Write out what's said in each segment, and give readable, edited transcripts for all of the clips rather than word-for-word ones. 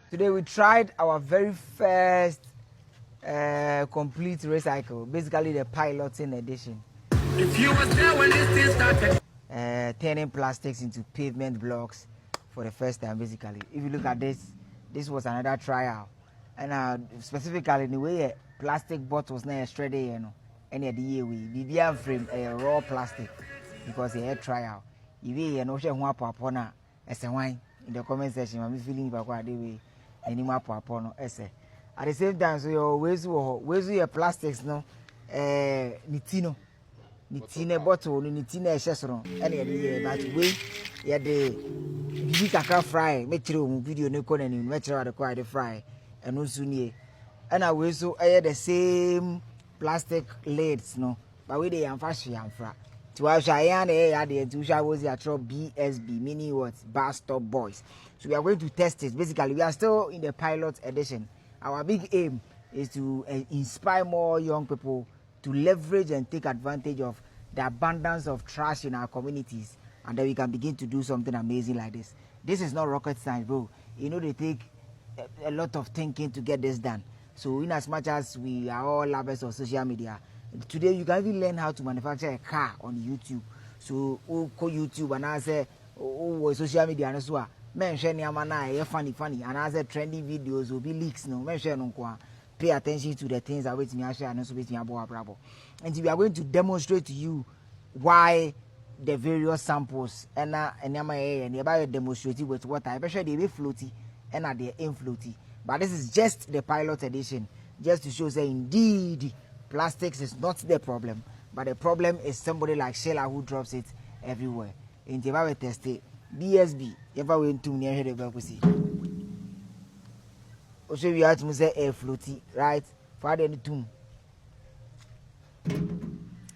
Today we tried our very first complete recycle, basically the piloting edition. If you was there when this thing started. Turning plastics into pavement blocks for the first time, basically. If you look at this, this was another trial. And specifically, the way plastic bottles now shredded, you know, any of the year we BBM frame a raw plastic because a trial. You know, she want upon as a wine in the comment section. I'm feeling about the way any map upon essay. At the same time, so your ways your plastics, no, nitino. Nitina bottle, nitina shesron, any idea, but we yeah the big crack fry, make video no con and metro required the fry, and no soon and I will so I had the same plastic lids, no, but we they am fashion and fra. To our Cheyenne, the two showers at BSB, mini what bar stop boys. So we are going to test it. Basically, we are still in the pilot edition. Our big aim is to inspire more young people to leverage and take advantage of the abundance of trash in our communities, and then we can begin to do something amazing like this. This is not rocket science, bro. You know, they take a lot of thinking to get this done. So in as much as we are all lovers of social media, today you can even learn how to manufacture a car on YouTube. So call YouTube and I say social media and so mention yamana funny and I say trending videos will be leaks no mention on. Pay attention to the things that wait me share and also wait me bravo. And we are going to demonstrate to you why the various samples and nearby demonstrating with water. I sure they be floaty and they ain't floaty. But this is just the pilot edition, just to show that indeed plastics is not the problem, but the problem is somebody like Sheila who drops it everywhere. In the test BSB, ever went to near the Belkusi. Also, we have to say air floaty, right? For the tomb.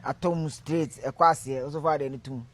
Atom straight, a quasi, also for the tomb.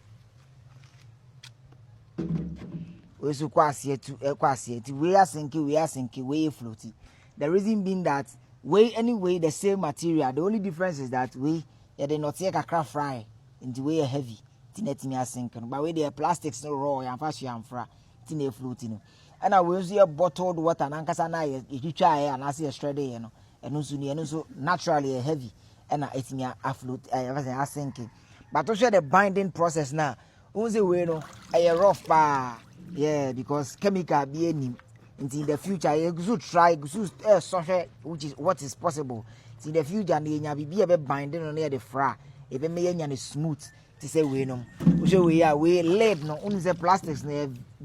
We so quasi to a quasi. We are sinking, we floaty. The reason being that way anyway the same material. The only difference is that we they not take a craft fry into way heavy. Tinetimi sinking, but we the plastics no raw and fast and fra. Tine floating. And I will see a bottled water and Ankasana, if you try and I see a shredded, you know, and also naturally heavy, and it's me afloat, I sinking. But also the binding process now, who's a way, no, a rough bar, yeah, because chemical be any in the future, you should try, which is what is possible. In the future, and you be a binding on the fra, if it may any smooth. To say we know, we are lead no only the plastics,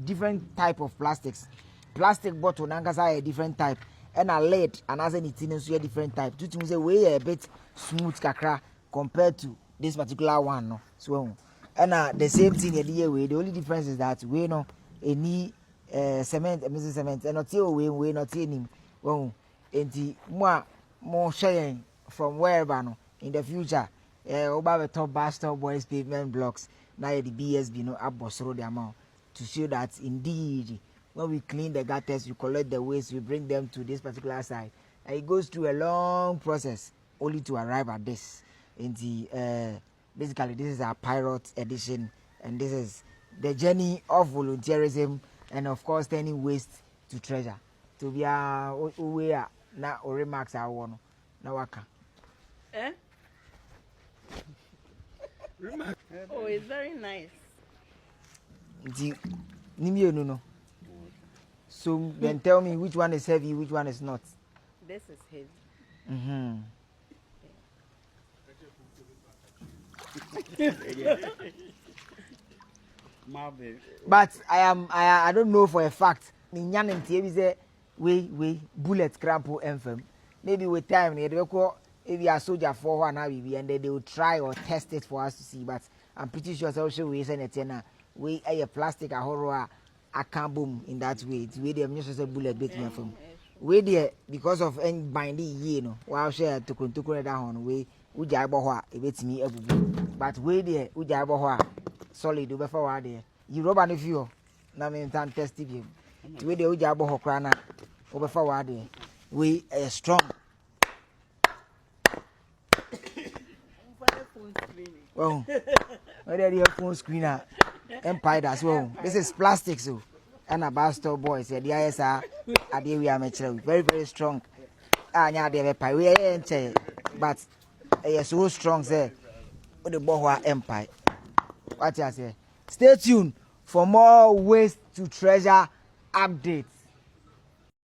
different type of plastics. Plastic bottle nangasa a different type, and a lead and as anything so a different type. To say we a bit smooth kakra compared to this particular one, no. So and the same thing the way. The only difference is that we know any cement, cement, and not we not any well, and more sharing from wherever no in the future. Over the top Bastard Boys pavement blocks, now the BSB no abosro the amount to show that indeed when we clean the gutters, we collect the waste, we bring them to this particular side. And it goes through a long process only to arrive at this. In the basically this is our pilot edition, and this is the journey of volunteerism and of course turning waste to treasure. To be we are now remarks our one now waka. Oh, it's very nice. No. So then tell me which one is heavy, which one is not. This is heavy. But I don't know for a fact. We bullet crampo FM. Maybe with time if you are soldier for one hour and then they will try or test it for us to see. But I'm pretty sure also we send it now. We a plastic a horror a can boom in that way. It's way they just a bullet bit me from. We there because of any binding you know. While share to control down way Ujaiboha it beats me every but we there Ujaiboha solid over forward there. You rub an if you now mean test it. We the Ujaiboha crana over forward there. We are strong. Well, where are your phone screener? Empire as well. This is plastic, so and a Bastor boy said, yes, sir. I dear we are very, very strong. Ah, yeah, they have a we ain't, but so strong, sir. With the Bohua Empire. What I say? Stay tuned for more ways to treasure updates.